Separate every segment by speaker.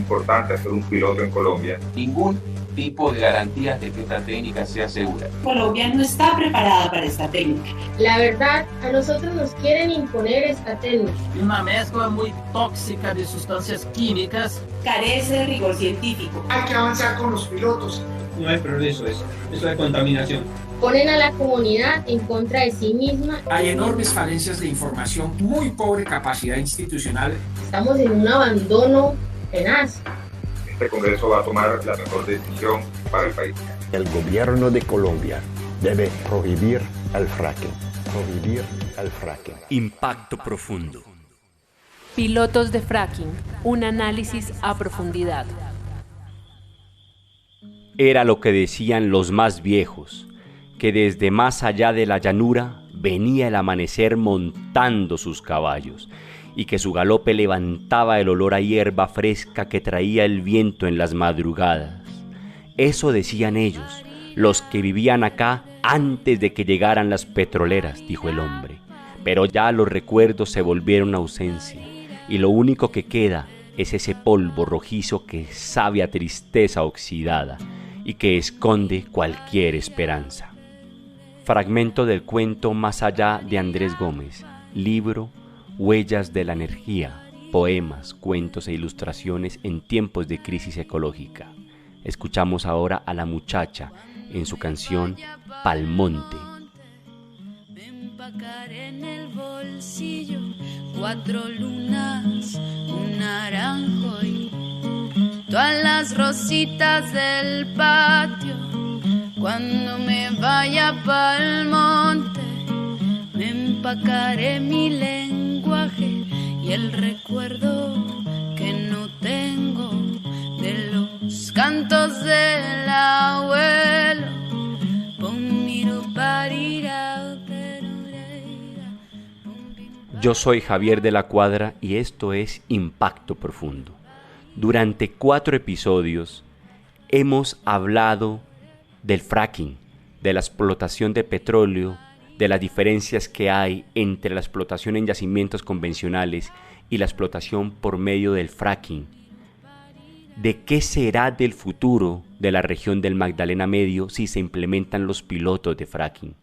Speaker 1: importante hacer un piloto en Colombia.
Speaker 2: Ningún tipo de garantías de que esta técnica sea segura.
Speaker 3: Colombia no está preparada para esta técnica.
Speaker 4: La verdad, a nosotros nos quieren imponer esta técnica.
Speaker 5: Una mezcla muy tóxica de sustancias químicas.
Speaker 3: Carece de rigor científico.
Speaker 6: Hay que avanzar con los pilotos.
Speaker 7: No hay progreso, eso es contaminación.
Speaker 4: Ponen a la comunidad en contra de sí misma.
Speaker 8: Hay enormes falencias de información, muy pobre capacidad institucional.
Speaker 4: Estamos en un abandono tenaz.
Speaker 1: Este Congreso va a tomar la mejor decisión para el país.
Speaker 9: El gobierno de Colombia debe prohibir el fracking. Prohibir el fracking.
Speaker 10: Impacto profundo.
Speaker 11: Pilotos de fracking, un análisis a profundidad.
Speaker 10: Era lo que decían los más viejos, que desde más allá de la llanura venía el amanecer montando sus caballos, y que su galope levantaba el olor a hierba fresca que traía el viento en las madrugadas. Eso decían ellos, los que vivían acá antes de que llegaran las petroleras, dijo el hombre. Pero ya los recuerdos se volvieron ausencia, y lo único que queda es ese polvo rojizo que sabe a tristeza oxidada y que esconde cualquier esperanza. Fragmento del cuento Más allá de Andrés Gómez, libro Huellas de la energía, poemas, cuentos e ilustraciones en tiempos de crisis ecológica. Escuchamos ahora a La Muchacha en su canción Palmonte.
Speaker 12: Me empacaré en el bolsillo 4 lunas, un naranjo y todas las rositas del patio. Cuando me vaya pa'l monte, me empacaré mi lenguaje y el recuerdo que no tengo de los cantos del abuelo.
Speaker 10: Yo soy Javier de la Cuadra y esto es Impacto Profundo. Durante 4 episodios hemos hablado del fracking, de la explotación de petróleo, de las diferencias que hay entre la explotación en yacimientos convencionales y la explotación por medio del fracking. ¿De qué será del futuro de la región del Magdalena Medio si se implementan los pilotos de fracking?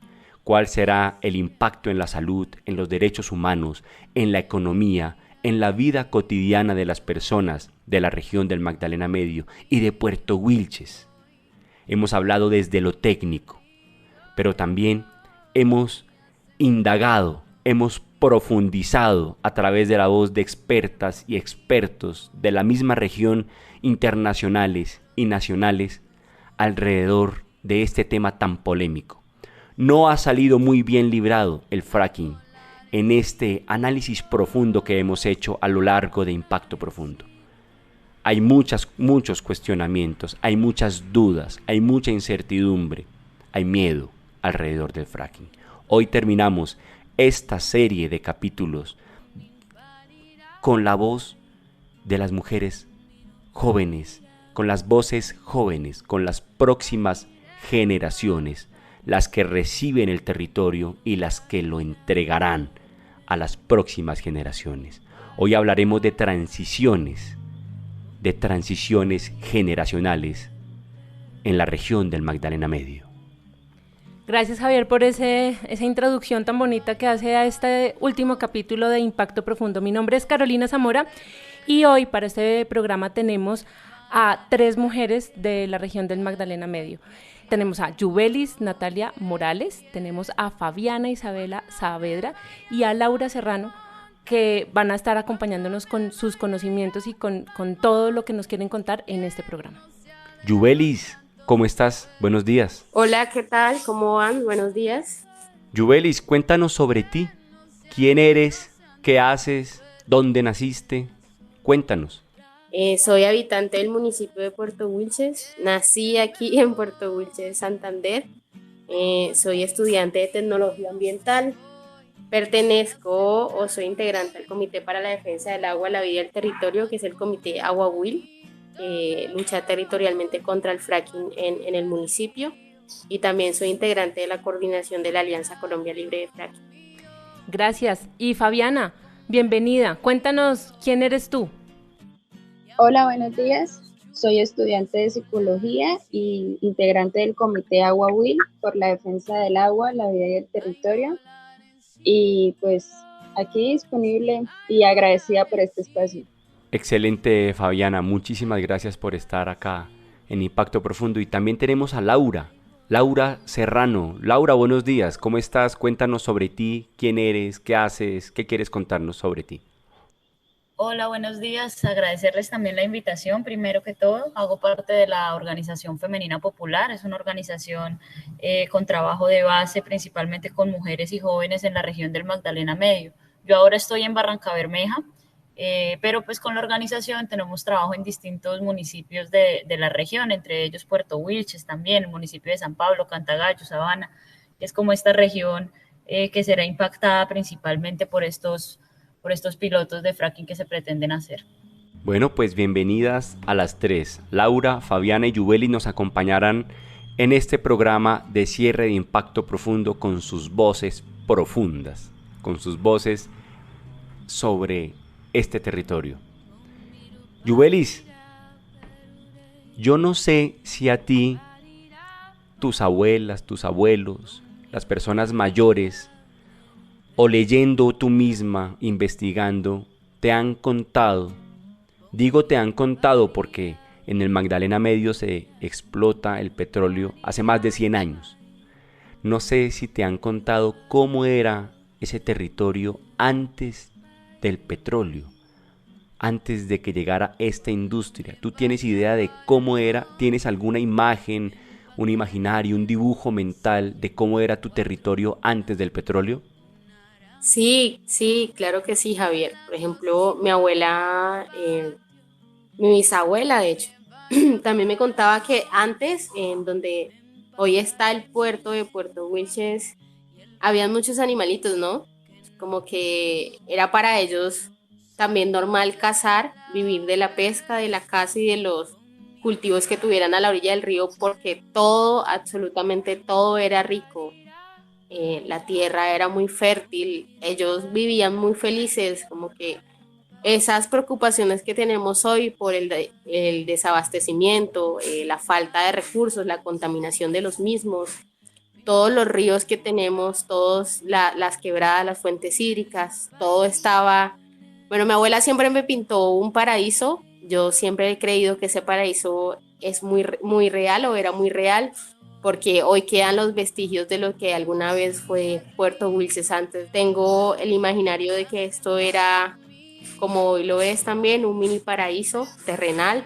Speaker 10: ¿Cuál será el impacto en la salud, en los derechos humanos, en la economía, en la vida cotidiana de las personas de la región del Magdalena Medio y de Puerto Wilches? Hemos hablado desde lo técnico, pero también hemos indagado, hemos profundizado a través de la voz de expertas y expertos de la misma región, internacionales y nacionales, alrededor de este tema tan polémico. No ha salido muy bien librado el fracking en este análisis profundo que hemos hecho a lo largo de Impacto Profundo. Hay muchos cuestionamientos, hay muchas dudas, hay mucha incertidumbre, hay miedo alrededor del fracking. Hoy terminamos esta serie de capítulos con la voz de las mujeres jóvenes, con las voces jóvenes, con las próximas generaciones, las que reciben el territorio y las que lo entregarán a las próximas generaciones. Hoy hablaremos de transiciones generacionales en la región del Magdalena Medio.
Speaker 11: Gracias, Javier, por esa introducción tan bonita que hace a este último capítulo de Impacto Profundo. Mi nombre es Carolina Zamora y hoy para este programa tenemos a 3 mujeres de la región del Magdalena Medio. Tenemos a Yubelis Natalia Morales, tenemos a Fabiana Isabela Saavedra y a Laura Serrano, que van a estar acompañándonos con sus conocimientos y con todo lo que nos quieren contar en este programa.
Speaker 10: Yubelis, ¿cómo estás? Buenos días.
Speaker 4: Hola, ¿qué tal? ¿Cómo van? Buenos días.
Speaker 10: Yubelis, cuéntanos sobre ti. ¿Quién eres? ¿Qué haces? ¿Dónde naciste? Cuéntanos.
Speaker 4: Soy habitante del municipio de Puerto Wilches. Nací aquí en Puerto Wilches, Santander. Soy estudiante de tecnología ambiental. Pertenezco o soy integrante del Comité para la Defensa del Agua, la Vida y el Territorio, que es el Comité Agua Wil, que lucha territorialmente contra el fracking en el municipio. Y también soy integrante de la coordinación de la Alianza Colombia Libre de Fracking.
Speaker 11: Gracias. Y Fabiana, bienvenida. Cuéntanos, ¿quién eres tú?
Speaker 13: Hola, buenos días. Soy estudiante de psicología y integrante del Comité Agua WIL por la defensa del agua, la vida y el territorio. Y pues aquí disponible y agradecida por este espacio.
Speaker 10: Excelente, Fabiana. Muchísimas gracias por estar acá en Impacto Profundo. Y también tenemos a Laura Serrano. Laura, buenos días. ¿Cómo estás? Cuéntanos sobre ti, quién eres, qué haces, qué quieres contarnos sobre ti.
Speaker 14: Hola, buenos días. Agradecerles también la invitación. Primero que todo, hago parte de la Organización Femenina Popular. Es una organización con trabajo de base, principalmente con mujeres y jóvenes en la región del Magdalena Medio. Yo ahora estoy en Barrancabermeja, pero pues con la organización tenemos trabajo en distintos municipios de la región, entre ellos Puerto Wilches también, el municipio de San Pablo, Cantagallo, Sabana. Es como esta región que será impactada principalmente por estos pilotos de fracking que se pretenden hacer.
Speaker 10: Bueno, pues bienvenidas a las tres. Laura, Fabiana y Yubelis nos acompañarán en este programa de cierre de Impacto Profundo con sus voces profundas, con sus voces sobre este territorio. Yubelis, yo no sé si a ti, tus abuelas, tus abuelos, las personas mayores, o leyendo tú misma, investigando, te han contado. Digo te han contado porque en el Magdalena Medio se explota el petróleo hace más de 100 años. No sé si te han contado cómo era ese territorio antes del petróleo, antes de que llegara esta industria. ¿Tú tienes idea de cómo era? ¿Tienes alguna imagen, un imaginario, un dibujo mental de cómo era tu territorio antes del petróleo?
Speaker 4: Sí, claro que sí, Javier. Por ejemplo, mi abuela, mi bisabuela, de hecho, también me contaba que antes, en donde hoy está el puerto de Puerto Wilches, habían muchos animalitos, ¿no? Como que era para ellos también normal cazar, vivir de la pesca, de la caza y de los cultivos que tuvieran a la orilla del río, porque todo, absolutamente todo era rico. La tierra era muy fértil, ellos vivían muy felices, como que esas preocupaciones que tenemos hoy por el desabastecimiento, la falta de recursos, la contaminación de los mismos, todos los ríos que tenemos, las quebradas, las fuentes hídricas, todo estaba... Bueno, mi abuela siempre me pintó un paraíso, yo siempre he creído que ese paraíso es muy real o era muy real, porque hoy quedan los vestigios de lo que alguna vez fue Puerto Wilches antes. Tengo el imaginario de que esto era, como hoy lo ves también, un mini paraíso terrenal,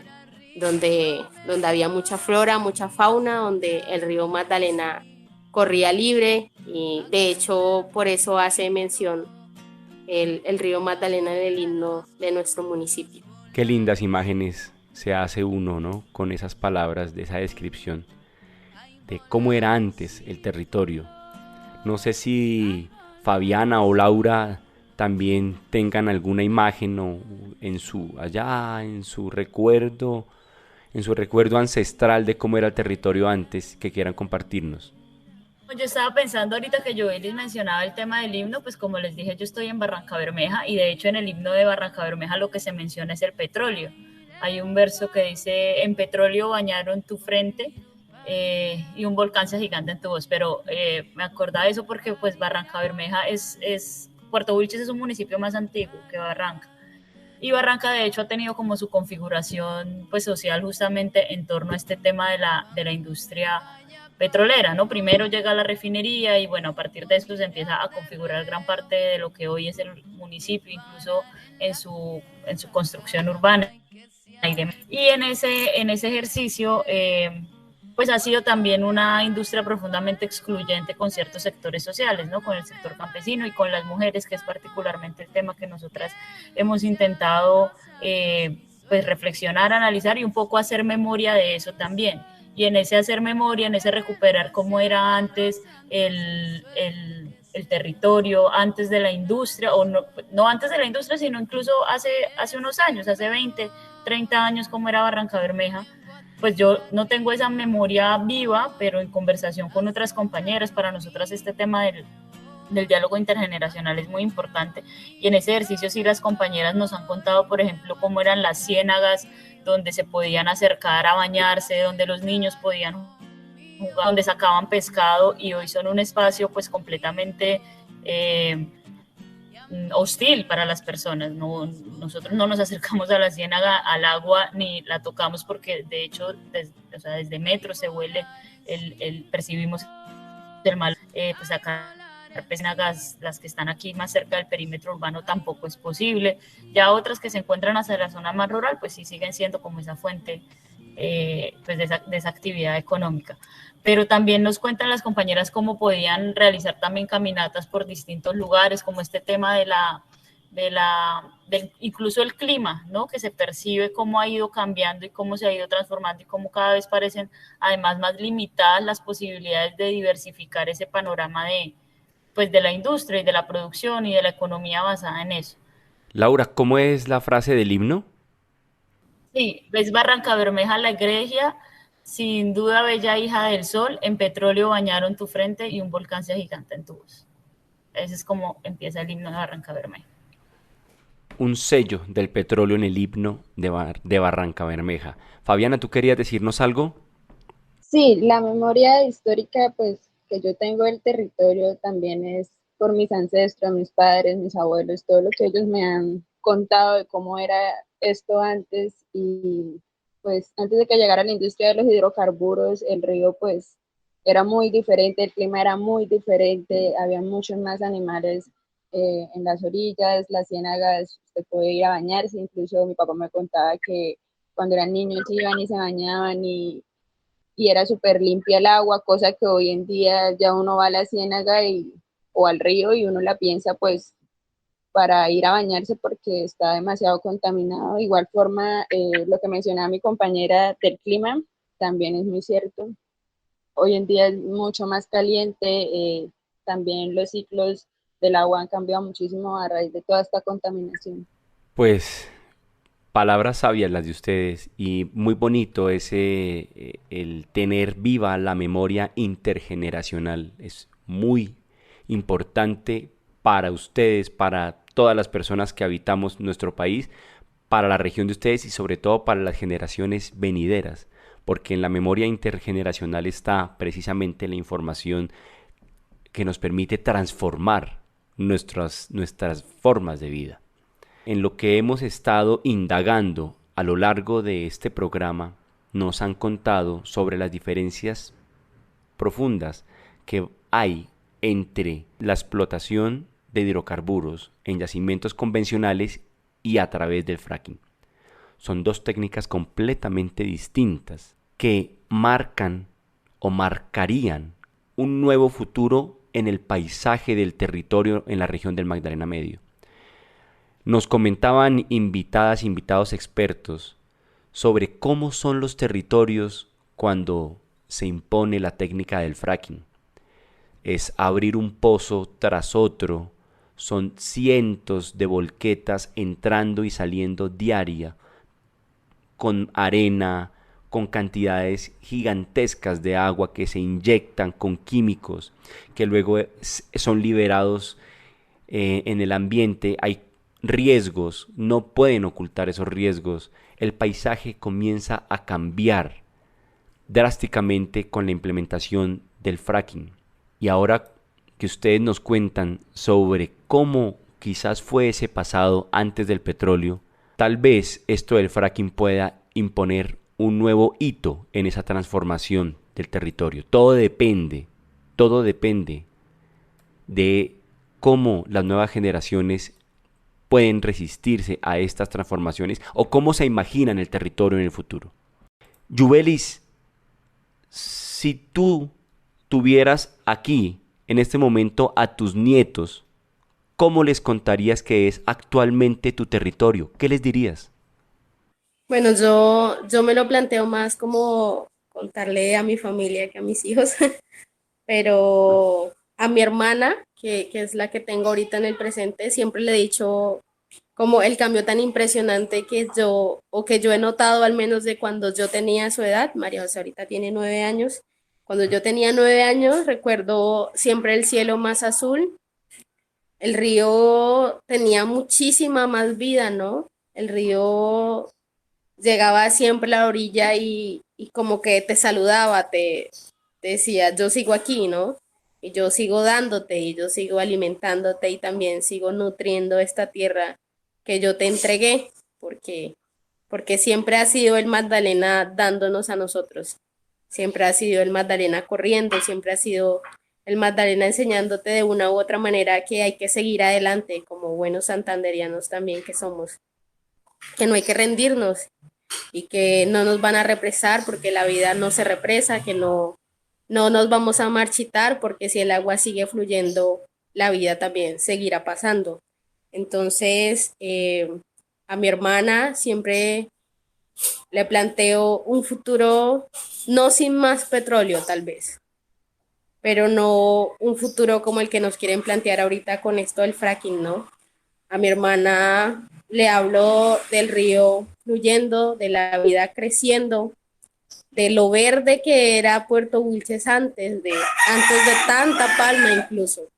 Speaker 4: donde había mucha flora, mucha fauna, donde el río Magdalena corría libre, y de hecho por eso hace mención el río Magdalena en el himno de nuestro municipio.
Speaker 10: Qué lindas imágenes se hace uno, ¿no? Con esas palabras de esa descripción de cómo era antes el territorio. No sé si Fabiana o Laura también tengan alguna imagen o en su recuerdo ancestral de cómo era el territorio antes, que quieran compartirnos.
Speaker 14: Yo estaba pensando ahorita que Joelis mencionaba el tema del himno, pues como les dije, yo estoy en Barrancabermeja y de hecho en el himno de Barrancabermeja lo que se menciona es el petróleo. Hay un verso que dice: en petróleo bañaron tu frente, y un volcán se agiganta en tu voz, pero me acordaba de eso porque pues Barrancabermeja Puerto Wilches es un municipio más antiguo que Barranca, y Barranca de hecho ha tenido como su configuración pues social justamente en torno a este tema de la industria petrolera, ¿no? Primero llega la refinería y bueno, a partir de esto se empieza a configurar gran parte de lo que hoy es el municipio, incluso en su construcción urbana, y en ese ejercicio pues ha sido también una industria profundamente excluyente con ciertos sectores sociales, ¿no? Con el sector campesino y con las mujeres, que es particularmente el tema que nosotras hemos intentado pues reflexionar, analizar y un poco hacer memoria de eso también. Y en ese hacer memoria, en ese recuperar cómo era antes el territorio, antes de la industria, o no antes de la industria, sino incluso hace unos años, hace 20, 30 años, cómo era Barrancabermeja, pues yo no tengo esa memoria viva, pero en conversación con otras compañeras, para nosotras este tema del diálogo intergeneracional es muy importante, y en ese ejercicio sí las compañeras nos han contado, por ejemplo, cómo eran las ciénagas donde se podían acercar a bañarse, donde los niños podían jugar, donde sacaban pescado, y hoy son un espacio pues completamente hostil para las personas. Nosotros no nos acercamos a la ciénaga, al agua, ni la tocamos, porque de hecho desde metros se huele, percibimos el mal, pues acá ciénagas, las que están aquí más cerca del perímetro urbano, tampoco es posible. Ya otras que se encuentran hacia la zona más rural, pues sí siguen siendo como esa fuente pues de esa actividad económica. Pero también nos cuentan las compañeras cómo podían realizar también caminatas por distintos lugares, como este tema incluso el clima, ¿no? Que se percibe cómo ha ido cambiando y cómo se ha ido transformando, y cómo cada vez parecen además más limitadas las posibilidades de diversificar ese panorama de la industria y de la producción y de la economía basada en eso.
Speaker 10: Laura, ¿cómo es la frase del himno?
Speaker 14: Sí, ves Barranca Bermeja la egregia, sin duda bella hija del sol, en petróleo bañaron tu frente y un volcán se agiganta en tu voz. Ese es como empieza el himno de Barranca Bermeja.
Speaker 10: Un sello del petróleo en el himno de Barranca Bermeja. Fabiana, ¿tú querías decirnos algo?
Speaker 13: Sí, la memoria histórica pues que yo tengo del territorio también es por mis ancestros, mis padres, mis abuelos, todo lo que ellos me han contado de cómo era esto antes. Y pues antes de que llegara la industria de los hidrocarburos, el río pues era muy diferente, el clima era muy diferente, había muchos más animales en las orillas, las ciénagas, se podía ir a bañarse. Incluso mi papá me contaba que cuando eran niños iban y se bañaban y era súper limpia el agua, cosa que hoy en día ya uno va a la ciénaga o al río y uno la piensa pues para ir a bañarse porque está demasiado contaminado. De igual forma, lo que mencionaba mi compañera del clima también es muy cierto. Hoy en día es mucho más caliente, también los ciclos del agua han cambiado muchísimo a raíz de toda esta contaminación.
Speaker 10: Pues palabras sabias las de ustedes, y muy bonito el tener viva la memoria intergeneracional. Es muy importante para ustedes, para todas las personas que habitamos nuestro país, para la región de ustedes y sobre todo para las generaciones venideras, porque en la memoria intergeneracional está precisamente la información que nos permite transformar nuestras formas de vida. En lo que hemos estado indagando a lo largo de este programa, nos han contado sobre las diferencias profundas que hay entre la explotación de hidrocarburos en yacimientos convencionales y a través del fracking. Son dos técnicas completamente distintas que marcan o marcarían un nuevo futuro en el paisaje del territorio en la región del Magdalena Medio. Nos comentaban invitados expertos sobre cómo son los territorios cuando se impone la técnica del fracking. Es abrir un pozo tras otro, son cientos de volquetas entrando y saliendo diaria, con arena, con cantidades gigantescas de agua que se inyectan con químicos que luego son liberados en el ambiente. Hay riesgos, no pueden ocultar esos riesgos. El paisaje comienza a cambiar drásticamente con la implementación del fracking. Y ahora que ustedes nos cuentan sobre cómo quizás fue ese pasado antes del petróleo, tal vez esto del fracking pueda imponer un nuevo hito en esa transformación del territorio. Todo depende de cómo las nuevas generaciones pueden resistirse a estas transformaciones o cómo se imaginan el territorio en el futuro. Yubelis, si tú tuvieras aquí en este momento a tus nietos, ¿cómo les contarías que es actualmente tu territorio? ¿Qué les dirías?
Speaker 4: Bueno, yo me lo planteo más como contarle a mi familia que a mis hijos, pero a mi hermana, que es la que tengo ahorita en el presente, siempre le he dicho como el cambio tan impresionante que yo he notado, al menos de cuando yo tenía su edad. María José ahorita tiene 9 años. Cuando yo tenía 9 años, recuerdo siempre el cielo más azul, el río tenía muchísima más vida, ¿no? El río llegaba siempre a la orilla y como que te saludaba, te decía, yo sigo aquí, ¿no? Y yo sigo dándote y yo sigo alimentándote y también sigo nutriendo esta tierra que yo te entregué, porque siempre ha sido el Magdalena dándonos a nosotros, siempre ha sido el Magdalena corriendo, siempre ha sido el Magdalena enseñándote de una u otra manera que hay que seguir adelante, como buenos santanderianos también que somos, que no hay que rendirnos y que no nos van a represar porque la vida no se represa, que no nos vamos a marchitar porque si el agua sigue fluyendo, la vida también seguirá pasando. Entonces, a mi hermana siempre le planteo un futuro no sin más petróleo tal vez, pero no un futuro como el que nos quieren plantear ahorita con esto del fracking, ¿no? A mi hermana le hablo del río fluyendo, de la vida creciendo, de lo verde que era Puerto Wilches antes de tanta palma incluso,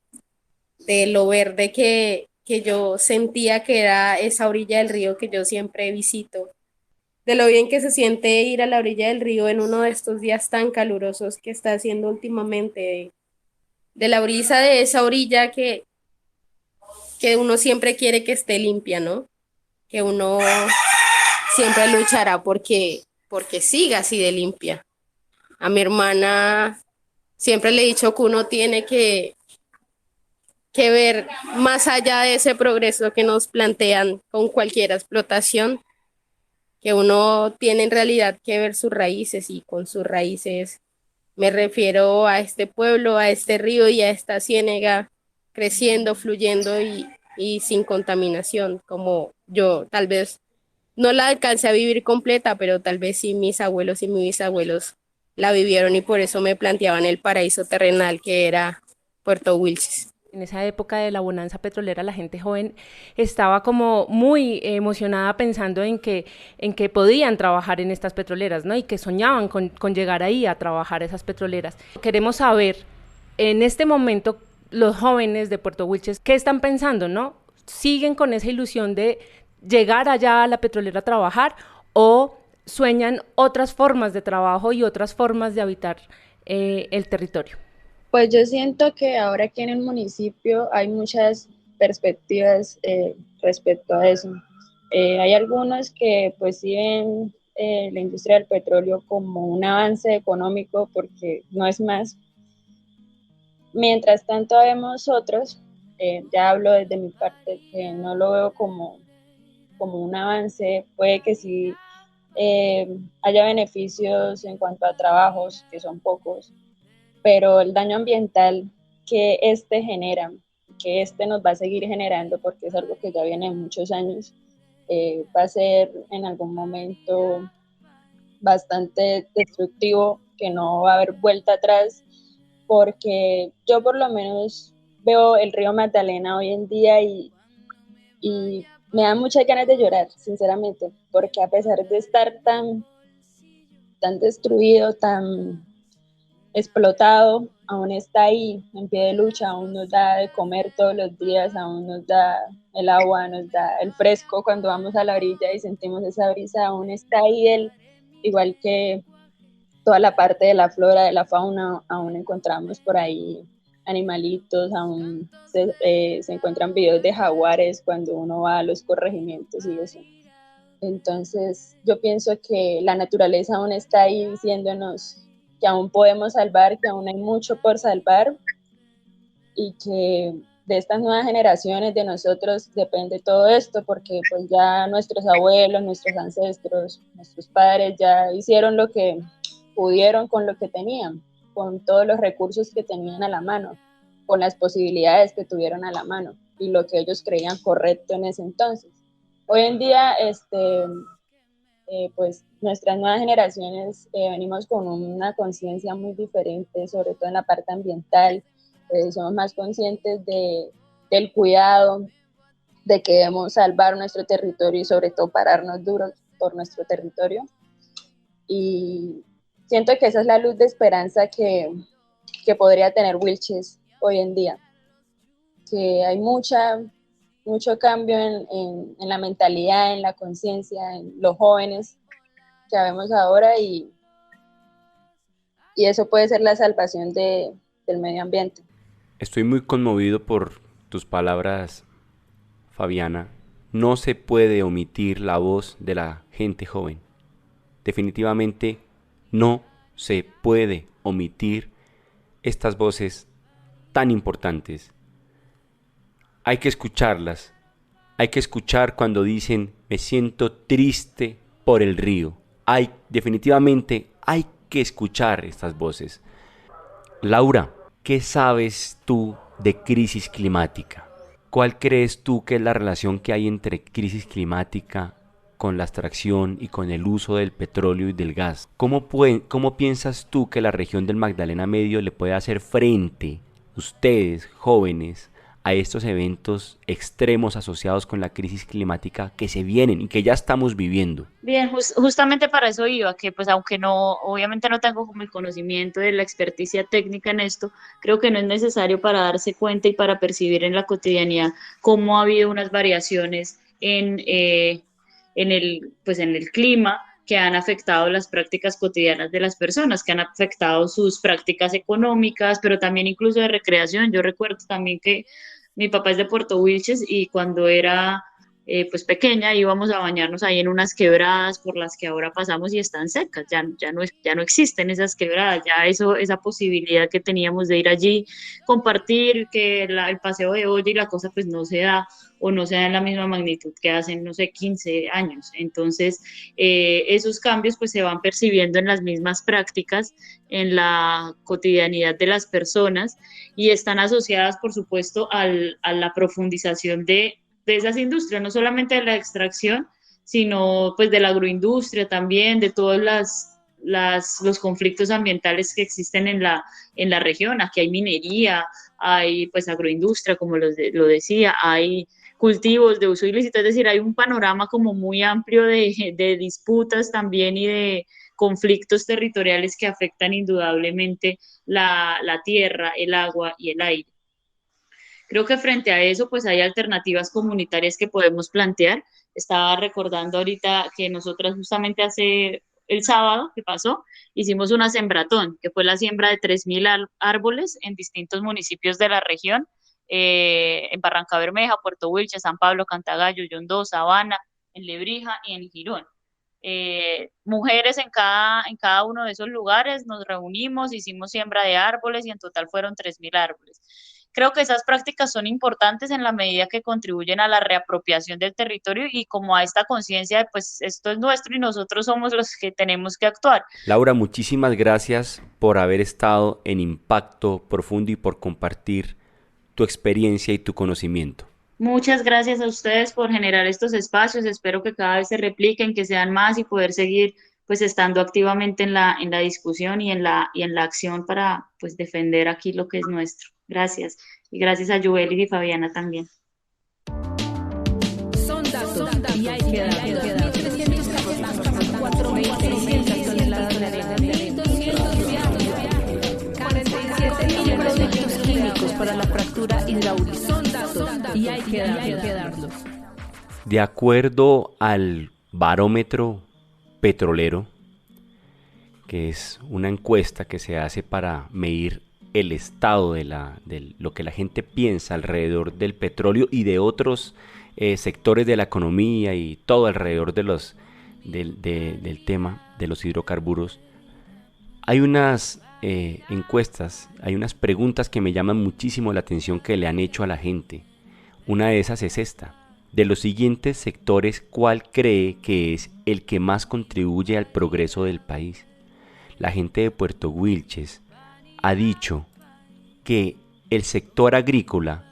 Speaker 4: de lo verde que yo sentía que era esa orilla del río que yo siempre visito, de lo bien que se siente ir a la orilla del río en uno de estos días tan calurosos que está haciendo últimamente, de la brisa de esa orilla que uno siempre quiere que esté limpia, ¿no? Que uno siempre luchará porque siga así de limpia. A mi hermana siempre le he dicho que uno tiene que ver más allá de ese progreso que nos plantean con cualquier explotación, que uno tiene en realidad que ver sus raíces, y con sus raíces me refiero a este pueblo, a este río y a esta ciénaga creciendo, fluyendo y sin contaminación, como yo tal vez no la alcancé a vivir completa, pero tal vez sí mis abuelos y mis bisabuelos la vivieron y por eso me planteaban el paraíso terrenal que era Puerto Wilches.
Speaker 11: En esa época de la bonanza petrolera, la gente joven estaba como muy emocionada pensando en que podían trabajar en estas petroleras, ¿no? Y que soñaban con llegar ahí a trabajar esas petroleras. Queremos saber, en este momento, los jóvenes de Puerto Wilches, ¿qué están pensando, no? ¿Siguen con esa ilusión de llegar allá a la petrolera a trabajar o sueñan otras formas de trabajo y otras formas de habitar el territorio?
Speaker 13: Pues yo siento que ahora aquí en el municipio hay muchas perspectivas respecto a eso. Hay algunos que pues sí ven la industria del petróleo como un avance económico porque no es más. Mientras tanto vemos otros, ya hablo desde mi parte, que no lo veo como un avance, puede que sí haya beneficios en cuanto a trabajos, que son pocos, pero el daño ambiental que este genera, que este nos va a seguir generando, porque es algo que ya viene en muchos años, va a ser en algún momento bastante destructivo, que no va a haber vuelta atrás, porque yo por lo menos veo el río Magdalena hoy en día y me da muchas ganas de llorar, sinceramente, porque a pesar de estar tan destruido, tan explotado, aún está ahí en pie de lucha, aún nos da de comer todos los días, aún nos da el agua, nos da el fresco cuando vamos a la orilla y sentimos esa brisa, aún está ahí él, igual que toda la parte de la flora, de la fauna, aún encontramos por ahí animalitos, aún se encuentran videos de jaguares cuando uno va a los corregimientos y eso. Entonces yo pienso que la naturaleza aún está ahí diciéndonos que aún podemos salvar, que aún hay mucho por salvar y que de estas nuevas generaciones, de nosotros, depende todo esto, porque pues ya nuestros abuelos, nuestros ancestros, nuestros padres ya hicieron lo que pudieron con lo que tenían, con todos los recursos que tenían a la mano, con las posibilidades que tuvieron a la mano y lo que ellos creían correcto en ese entonces. Hoy en día, pues nuestras nuevas generaciones venimos con una conciencia muy diferente, sobre todo en la parte ambiental, somos más conscientes del cuidado, de que debemos salvar nuestro territorio y sobre todo pararnos duros por nuestro territorio. Y siento que esa es la luz de esperanza que podría tener Wilches hoy en día. que hay mucho cambio en la mentalidad, en la conciencia, en los jóvenes que vemos ahora y eso puede ser la salvación del medio ambiente.
Speaker 10: Estoy muy conmovido por tus palabras, Fabiana. No se puede omitir la voz de la gente joven. Definitivamente no se puede omitir estas voces tan importantes. Hay que escucharlas. Hay que escuchar cuando dicen me siento triste por el río. Definitivamente hay que escuchar estas voces. Laura, ¿qué sabes tú de crisis climática? ¿Cuál crees tú que es la relación que hay entre crisis climática con la extracción y con el uso del petróleo y del gas? ¿Cómo piensas tú que la región del Magdalena Medio le puede hacer frente, ustedes, jóvenes, a estos eventos extremos asociados con la crisis climática que se vienen y que ya estamos viviendo?
Speaker 14: Bien, justamente para eso iba, que pues aunque obviamente no tengo como el conocimiento de la experticia técnica en esto, creo que no es necesario para darse cuenta y para percibir en la cotidianidad cómo ha habido unas variaciones en el clima que han afectado las prácticas cotidianas de las personas, que han afectado sus prácticas económicas, pero también incluso de recreación. Yo recuerdo también que mi papá es de Puerto Wilches y cuando era pues pequeña íbamos a bañarnos ahí en unas quebradas por las que ahora pasamos y están secas, ya no existen esas quebradas, ya esa posibilidad que teníamos de ir allí, compartir, que el paseo de olla y la cosa pues no se da o no se da en la misma magnitud que hace, no sé, 15 años. Entonces, esos cambios pues se van percibiendo en las mismas prácticas, en la cotidianidad de las personas y están asociadas, por supuesto, a la profundización de esas industrias, no solamente de la extracción, sino pues de la agroindustria también, de todos los conflictos ambientales que existen en la región. Aquí hay minería, hay pues agroindustria, como lo decía, hay cultivos de uso ilícito, es decir, hay un panorama como muy amplio de disputas también y de conflictos territoriales que afectan indudablemente la tierra, el agua y el aire. Creo que frente a eso, pues hay alternativas comunitarias que podemos plantear. Estaba recordando ahorita que nosotras justamente el sábado que pasó, hicimos una sembratón, que fue la siembra de 3.000 árboles en distintos municipios de la región, en Barrancabermeja, Puerto Wilches, San Pablo, Cantagallo, Yondó, Sabana, en Lebrija y en Girón. Mujeres en cada uno de esos lugares nos reunimos, hicimos siembra de árboles y en total fueron 3.000 árboles. Creo que esas prácticas son importantes en la medida que contribuyen a la reapropiación del territorio y como a esta conciencia de pues esto es nuestro y nosotros somos los que tenemos que actuar.
Speaker 10: Laura, muchísimas gracias por haber estado en Impacto Profundo y por compartir tu experiencia y tu conocimiento.
Speaker 14: Muchas gracias a ustedes por generar estos espacios, espero que cada vez se repliquen, que sean más y poder seguir pues estando activamente en la discusión y en la acción para pues defender aquí lo que es nuestro. Gracias. Y gracias a Joel y Fabiana también.
Speaker 11: Son datos y hay que dar. 4.600 toneladas de arena, 47 millones de productos químicos para la fractura hidráulica. Son datos y hay que darlos.
Speaker 10: De acuerdo al barómetro petrolero, que es una encuesta que se hace para medir el estado de lo que la gente piensa alrededor del petróleo y de otros sectores de la economía y todo alrededor del tema de los hidrocarburos, hay unas encuestas, hay unas preguntas que me llaman muchísimo la atención que le han hecho a la gente. Una de esas es esta: de los siguientes sectores, ¿cuál cree que es el que más contribuye al progreso del país? La gente de Puerto Wilches ha dicho que el sector agrícola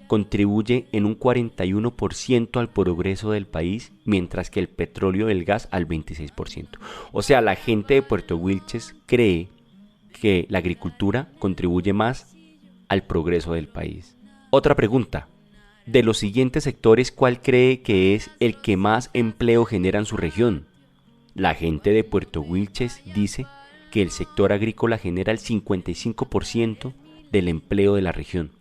Speaker 10: contribuye en un 41% al progreso del país, mientras que el petróleo y el gas al 26%. O sea, la gente de Puerto Wilches cree que la agricultura contribuye más al progreso del país. Otra pregunta: de los siguientes sectores, ¿cuál cree que es el que más empleo genera en su región? La gente de Puerto Wilches dice que el sector agrícola genera el 55% del empleo de la región,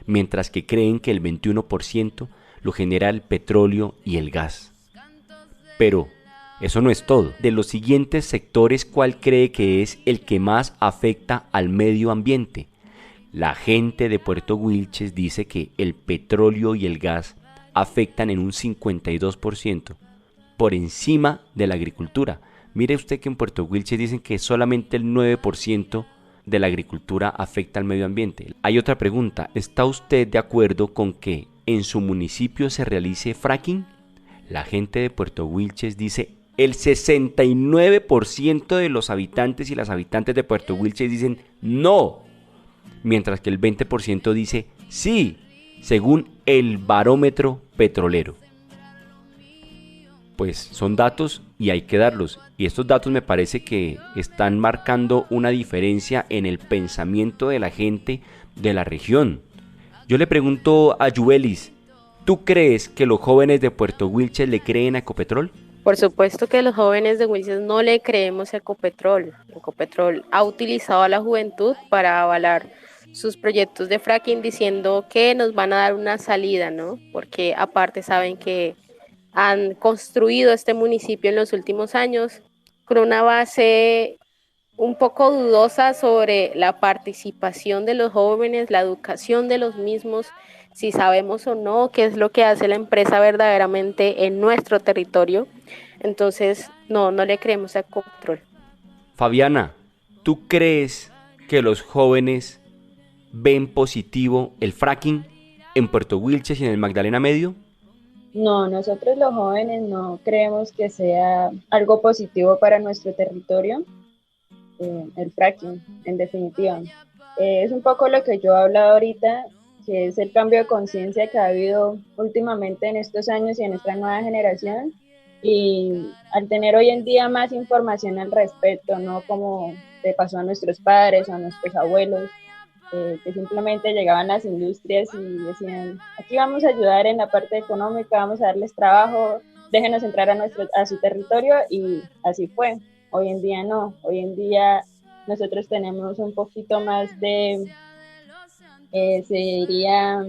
Speaker 10: mientras que creen que el 21% lo genera el petróleo y el gas. Pero eso no es todo. De los siguientes sectores, ¿cuál cree que es el que más afecta al medio ambiente? La gente de Puerto Wilches dice que el petróleo y el gas afectan en un 52%, por encima de la agricultura. Mire usted que en Puerto Wilches dicen que solamente el 9% de la agricultura afecta al medio ambiente. Hay otra pregunta, ¿está usted de acuerdo con que en su municipio se realice fracking? La gente de Puerto Wilches dice el 69% de los habitantes y las habitantes de Puerto Wilches dicen no, mientras que el 20% dice sí, según el barómetro petrolero. Pues son datos y hay que darlos, y estos datos me parece que están marcando una diferencia en el pensamiento de la gente de la región. Yo le pregunto a Yubelis, ¿tú crees que los jóvenes de Puerto Wilches le creen a Ecopetrol?
Speaker 4: Por supuesto que los jóvenes de Wilches no le creemos a Ecopetrol. Ecopetrol ha utilizado a la juventud para avalar sus proyectos de fracking diciendo que nos van a dar una salida, ¿no? Porque aparte saben que han construido este municipio en los últimos años con una base un poco dudosa sobre la participación de los jóvenes, la educación de los mismos, si sabemos o no qué es lo que hace la empresa verdaderamente en nuestro territorio. Entonces, no le creemos a Ecopetrol.
Speaker 10: Fabiana, ¿tú crees que los jóvenes ven positivo el fracking en Puerto Wilches y en el Magdalena Medio?
Speaker 13: No, nosotros los jóvenes no creemos que sea algo positivo para nuestro territorio, el fracking, en definitiva. Es un poco lo que yo he hablado ahorita, que es el cambio de conciencia que ha habido últimamente en estos años y en esta nueva generación, y al tener hoy en día más información al respecto, no como le pasó a nuestros padres o a nuestros abuelos, que simplemente llegaban las industrias y decían, aquí vamos a ayudar en la parte económica, vamos a darles trabajo, déjenos entrar a su territorio, y así fue. Hoy en día no, hoy en día nosotros tenemos un poquito más de, se diría,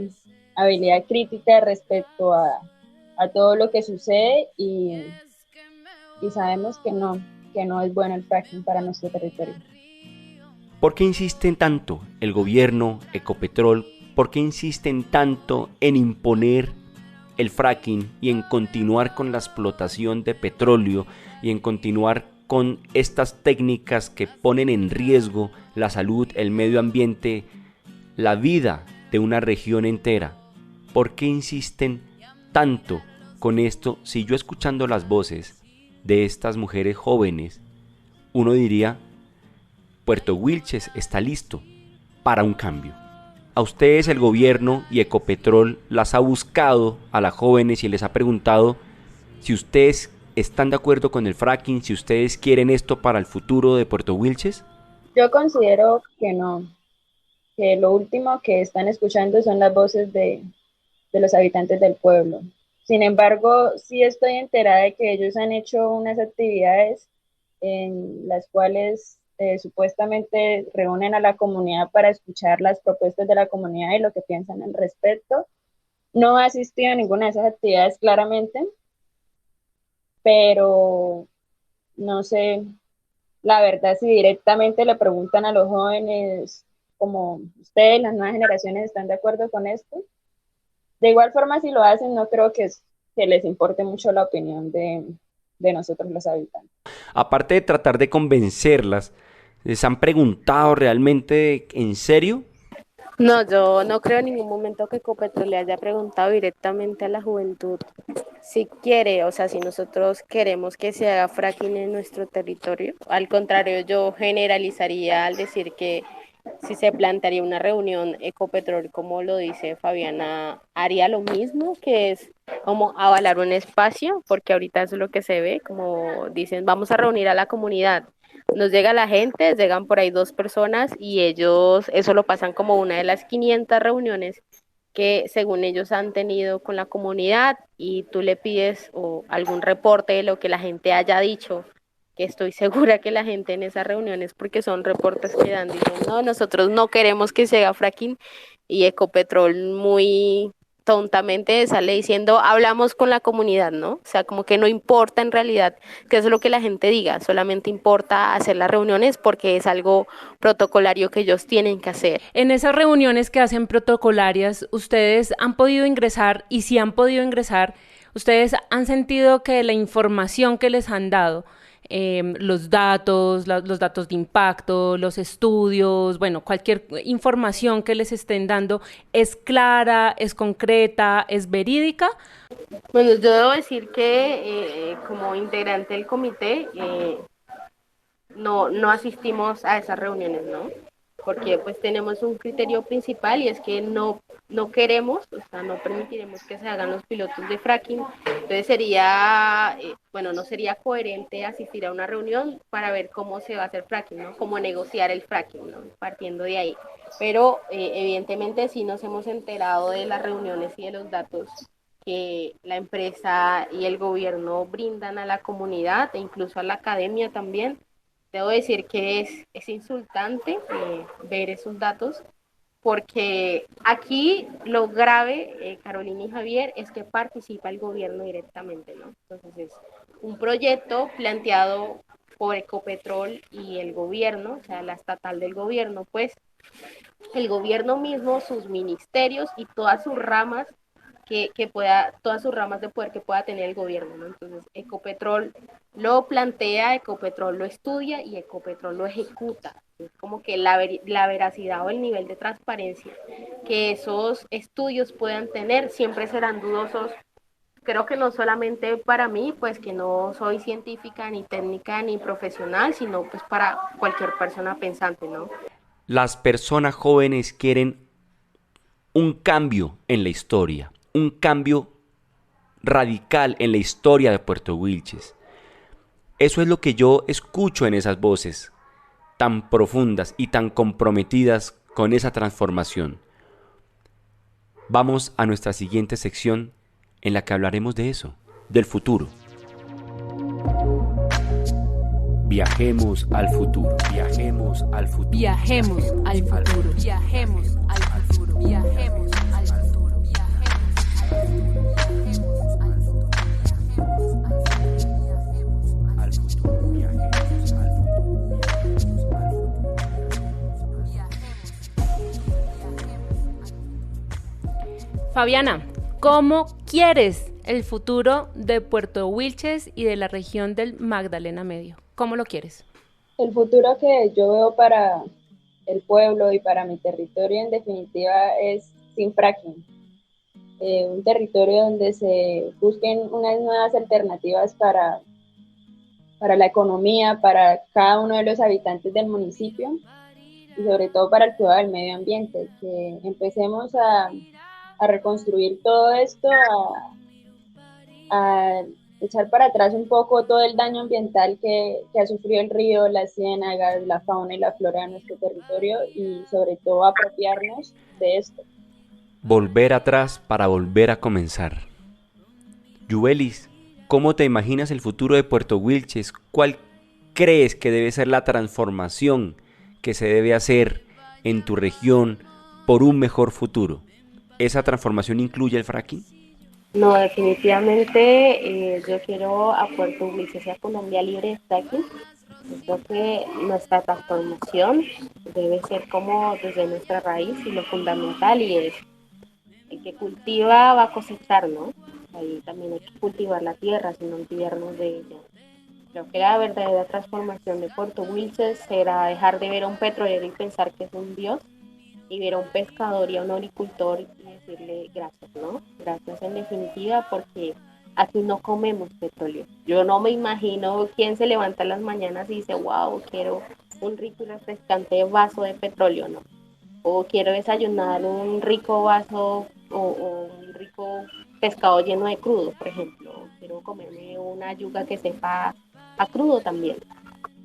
Speaker 13: habilidad crítica respecto a todo lo que sucede, y sabemos que no es bueno el fracking para nuestro territorio.
Speaker 10: ¿Por qué insisten tanto el gobierno, Ecopetrol? ¿Por qué insisten tanto en imponer el fracking y en continuar con la explotación de petróleo y en continuar con estas técnicas que ponen en riesgo la salud, el medio ambiente, la vida de una región entera? ¿Por qué insisten tanto con esto? Si yo, escuchando las voces de estas mujeres jóvenes, uno diría, Puerto Wilches está listo para un cambio. A ustedes el gobierno y Ecopetrol las ha buscado a las jóvenes y les ha preguntado si ustedes están de acuerdo con el fracking, si ustedes quieren esto para el futuro de Puerto Wilches.
Speaker 13: Yo considero que no, que lo último que están escuchando son las voces de los habitantes del pueblo. Sin embargo, sí estoy enterada de que ellos han hecho unas actividades en las cuales supuestamente reúnen a la comunidad para escuchar las propuestas de la comunidad y lo que piensan al respecto. No he asistido a ninguna de esas actividades claramente, pero no sé, la verdad, si directamente le preguntan a los jóvenes como ustedes, las nuevas generaciones, ¿están de acuerdo con esto? De igual forma, si lo hacen, no creo que les importe mucho la opinión de nosotros los habitantes.
Speaker 10: Aparte de tratar de convencerlas, ¿les han preguntado realmente en serio?
Speaker 4: No, yo no creo en ningún momento que Ecopetrol le haya preguntado directamente a la juventud si quiere, o sea, si nosotros queremos que se haga fracking en nuestro territorio. Al contrario, yo generalizaría al decir que si se plantearía una reunión, Ecopetrol, como lo dice Fabiana, haría lo mismo, que es como avalar un espacio, porque ahorita eso es lo que se ve, como dicen, vamos a reunir a la comunidad. Nos llega la gente, llegan por ahí 2 personas y ellos eso lo pasan como una de las 500 reuniones que según ellos han tenido con la comunidad, y tú le pides o algún reporte de lo que la gente haya dicho que estoy segura que la gente en esas reuniones, porque son reportes que dan, dicen, no, nosotros no queremos que se haga fracking, y Ecopetrol muy tontamente sale diciendo, hablamos con la comunidad, ¿no? O sea, como que no importa en realidad que eso es lo que la gente diga, solamente importa hacer las reuniones porque es algo protocolario que ellos tienen que hacer.
Speaker 11: En esas reuniones que hacen protocolarias, ¿ustedes han podido ingresar? Y si han podido ingresar, ¿ustedes han sentido que la información que les han dado, los datos de impacto, los estudios, bueno, cualquier información que les estén dando, es clara, es concreta, es verídica?
Speaker 4: Bueno, yo debo decir que como integrante del comité no asistimos a esas reuniones, ¿no? Porque pues tenemos un criterio principal y es que no queremos, o sea, no permitiremos que se hagan los pilotos de fracking. Entonces sería, no sería coherente asistir a una reunión para ver cómo se va a hacer fracking, ¿no? Cómo negociar el fracking, ¿no? Partiendo de ahí. Pero evidentemente sí nos hemos enterado de las reuniones y de los datos que la empresa y el gobierno brindan a la comunidad e incluso a la academia también. Debo decir que es insultante ver esos datos, porque aquí lo grave, Carolina y Javier, es que participa el gobierno directamente, ¿no? Entonces es un proyecto planteado por Ecopetrol y el gobierno, o sea, la estatal del gobierno, pues el gobierno mismo, sus ministerios y todas sus ramas todas sus ramas de poder que pueda tener el gobierno, ¿no? Entonces Ecopetrol lo plantea, Ecopetrol lo estudia y Ecopetrol lo ejecuta. Es como que la veracidad o el nivel de transparencia que esos estudios puedan tener siempre serán dudosos. Creo que no solamente para mí, pues que no soy científica, ni técnica, ni profesional, sino pues para cualquier persona pensante, ¿no?
Speaker 10: Las personas jóvenes quieren un cambio en la historia, un cambio radical en la historia de Puerto Wilches. Eso es lo que yo escucho en esas voces tan profundas y tan comprometidas con esa transformación. Vamos a nuestra siguiente sección en la que hablaremos de eso, del futuro. Viajemos al futuro, viajemos al futuro.
Speaker 11: Viajemos al futuro, viajemos al futuro, viajemos al futuro. Fabiana, ¿cómo quieres el futuro de Puerto Wilches y de la región del Magdalena Medio? ¿Cómo lo quieres?
Speaker 13: El futuro que yo veo para el pueblo y para mi territorio, en definitiva, es sin fracking. Un territorio donde se busquen unas nuevas alternativas para la economía, para cada uno de los habitantes del municipio y sobre todo para el cuidado del medio ambiente, que empecemos a reconstruir todo esto, a echar para atrás un poco todo el daño ambiental que ha sufrido el río, las ciénagas, la fauna y la flora de nuestro territorio y sobre todo apropiarnos de esto.
Speaker 10: Volver atrás para volver a comenzar. Yubelis, ¿cómo te imaginas el futuro de Puerto Wilches? ¿Cuál crees que debe ser la transformación que se debe hacer en tu región por un mejor futuro? ¿Esa transformación incluye el fracking?
Speaker 4: No, definitivamente yo quiero a Puerto Wilches y a Colombia libre de fracking. Creo que nuestra transformación debe ser como desde nuestra raíz y lo fundamental, y es el que cultiva va a cosechar, ¿no? Ahí también hay que cultivar la tierra sin olvidarnos de ella. Creo que la verdadera transformación de Puerto Wilches será dejar de ver a un petrolero y pensar que es un dios, y ver a un pescador y a un agricultor y decirle gracias, ¿no? Gracias en definitiva, porque aquí no comemos petróleo. Yo no me imagino quién se levanta en las mañanas y dice, wow, quiero un rico y refrescante vaso de petróleo, ¿no? O quiero desayunar un rico vaso o un rico pescado lleno de crudo, por ejemplo. Quiero comerme una yuca que sepa a crudo también.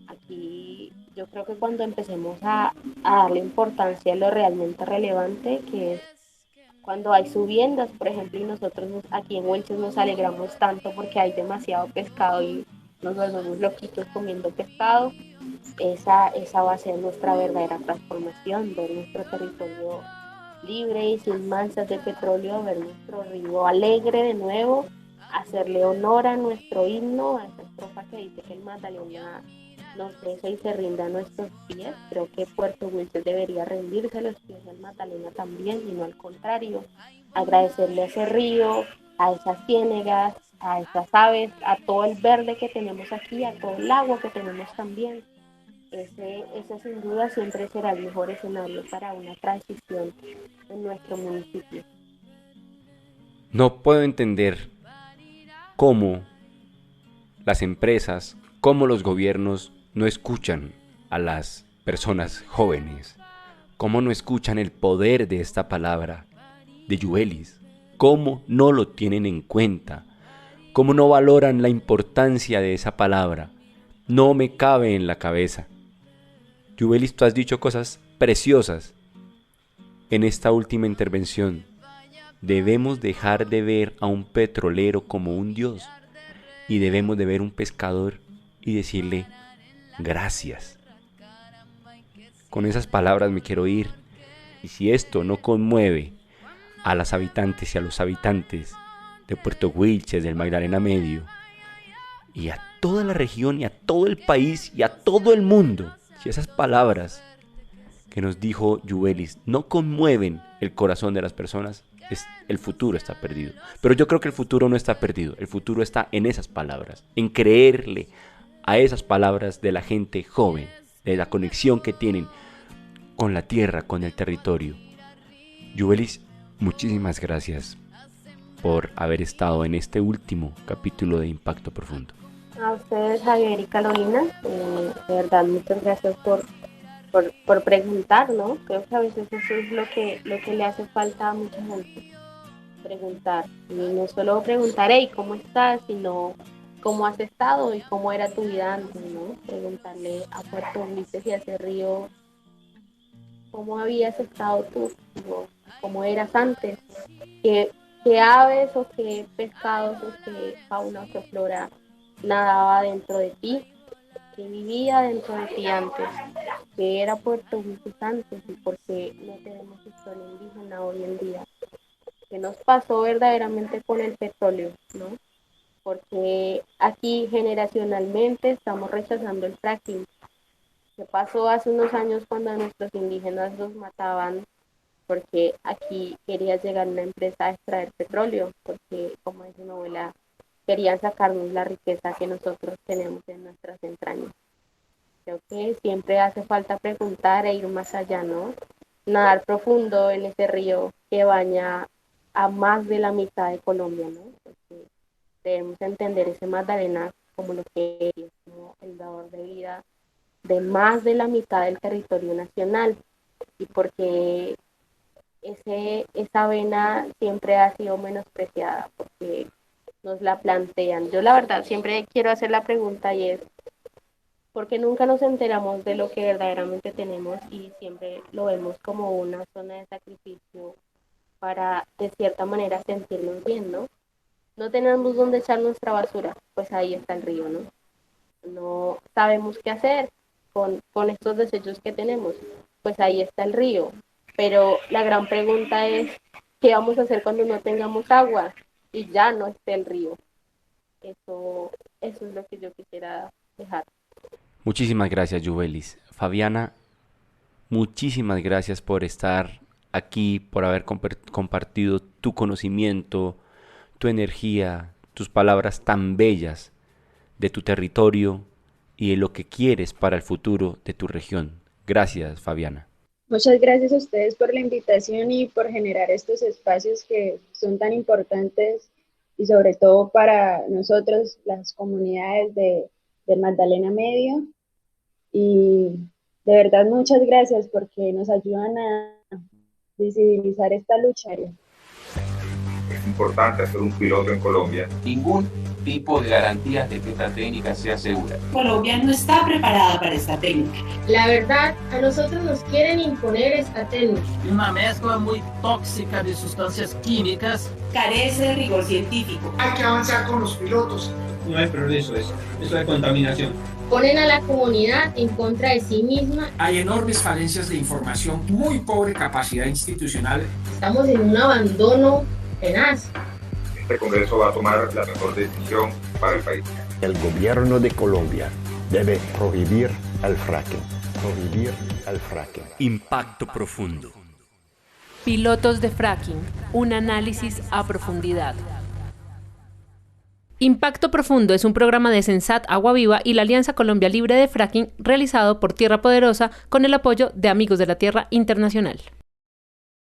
Speaker 4: Aquí yo creo que cuando empecemos a darle importancia a lo realmente relevante, que es cuando hay subiendas, por ejemplo, y nosotros aquí en Wilches nos alegramos tanto porque hay demasiado pescado y nos volvemos loquitos comiendo pescado. Esa va a ser nuestra verdadera transformación, ver nuestro territorio libre y sin manchas de petróleo, ver nuestro río alegre de nuevo, hacerle honor a nuestro himno, a esta estrofa que dice que el Magdalena nos besa y se rinda a nuestros pies. Creo que Puerto Wilches debería rendirse a los pies del Magdalena también, y no al contrario, agradecerle a ese río, a esas ciénegas, a esas aves, a todo el verde que tenemos aquí, a todo el agua que tenemos también. Ese sin duda siempre será el mejor escenario para una transición en nuestro municipio.
Speaker 10: No puedo entender cómo las empresas, cómo los gobiernos no escuchan a las personas jóvenes, cómo no escuchan el poder de esta palabra de Yuvelis, cómo no lo tienen en cuenta, cómo no valoran la importancia de esa palabra. No me cabe en la cabeza. Yuvelis, tú has dicho cosas preciosas en esta última intervención. Debemos dejar de ver a un petrolero como un dios y debemos de ver un pescador y decirle gracias. Con esas palabras me quiero ir, y si esto no conmueve a las habitantes y a los habitantes de Puerto Wilches, del Magdalena Medio, y a toda la región y a todo el país y a todo el mundo, si esas palabras que nos dijo Yuvelis no conmueven el corazón de las personas, el futuro está perdido. Pero yo creo que el futuro no está perdido, el futuro está en esas palabras, en creerle a esas palabras de la gente joven, de la conexión que tienen con la tierra, con el territorio. Yuvelis, muchísimas gracias por haber estado en este último capítulo de Impacto Profundo.
Speaker 4: A ustedes, Javier y Carolina, de verdad, muchas gracias por preguntar, ¿no? Creo que a veces eso es lo que le hace falta a mucha gente, preguntar. Y no solo preguntar, hey, ¿cómo estás? Sino, ¿cómo has estado y cómo era tu vida antes, ¿no? Preguntarle a Puerto Wilches y a ese río, ¿cómo habías estado tú? ¿Cómo eras antes? ¿Qué aves o qué pescados o qué fauna o qué flora nadaba dentro de ti? ¿Qué vivía dentro de ti antes? ¿Qué era Puerto Wilches antes? ¿Y por qué no tenemos historia indígena hoy en día? ¿Qué nos pasó verdaderamente con el petróleo, no? Porque aquí generacionalmente estamos rechazando el fracking. ¿Qué pasó hace unos años cuando a nuestros indígenas los mataban porque aquí quería llegar una empresa a extraer petróleo? Porque, como dice mi abuela, querían sacarnos la riqueza que nosotros tenemos en nuestras entrañas. Creo que siempre hace falta preguntar e ir más allá, ¿no? Nadar profundo en ese río que baña a más de la mitad de Colombia, ¿no? Porque debemos entender ese Magdalena como lo que es, como el dador de vida de más de la mitad del territorio nacional, y porque esa vena siempre ha sido menospreciada, porque nos la plantean. Yo la verdad siempre quiero hacer la pregunta, y es porque nunca nos enteramos de lo que verdaderamente tenemos y siempre lo vemos como una zona de sacrificio para de cierta manera sentirnos bien, ¿no? No tenemos dónde echar nuestra basura, pues ahí está el río, ¿no? No sabemos qué hacer con estos desechos que tenemos, pues ahí está el río. Pero la gran pregunta es, ¿qué vamos a hacer cuando no tengamos agua y ya no esté el río? Eso es lo que yo quisiera dejar.
Speaker 10: Muchísimas gracias, Yuvelis. Fabiana, muchísimas gracias por estar aquí, por haber compartido tu conocimiento, tu energía, tus palabras tan bellas de tu territorio y de lo que quieres para el futuro de tu región. Gracias, Fabiana.
Speaker 13: Muchas gracias a ustedes por la invitación y por generar estos espacios que son tan importantes, y sobre todo para nosotros, las comunidades del Magdalena Medio. Y de verdad muchas gracias porque nos ayudan a visibilizar esta lucha.
Speaker 1: Es importante hacer un piloto en Colombia.
Speaker 2: Ningún tipo de garantías de que esta técnica sea segura.
Speaker 3: Colombia no está preparada para esta técnica.
Speaker 15: La verdad, a nosotros nos quieren imponer esta técnica.
Speaker 5: Una mezcla muy tóxica de sustancias químicas.
Speaker 3: Carece de rigor científico.
Speaker 6: Hay que avanzar con los pilotos.
Speaker 7: no es progreso, eso es contaminación.
Speaker 15: Ponen a la comunidad en contra de sí misma.
Speaker 8: Hay enormes falencias de información, muy pobre capacidad institucional.
Speaker 15: Estamos en un abandono tenaz.
Speaker 1: Este Congreso va a tomar la mejor decisión para el país.
Speaker 9: El gobierno de Colombia debe prohibir el fracking. Prohibir el fracking.
Speaker 10: Impacto profundo.
Speaker 11: Pilotos de fracking, un análisis a profundidad. Impacto Profundo es un programa de Sensat Agua Viva y la Alianza Colombia Libre de Fracking realizado por Tierra Poderosa con el apoyo de Amigos de la Tierra Internacional.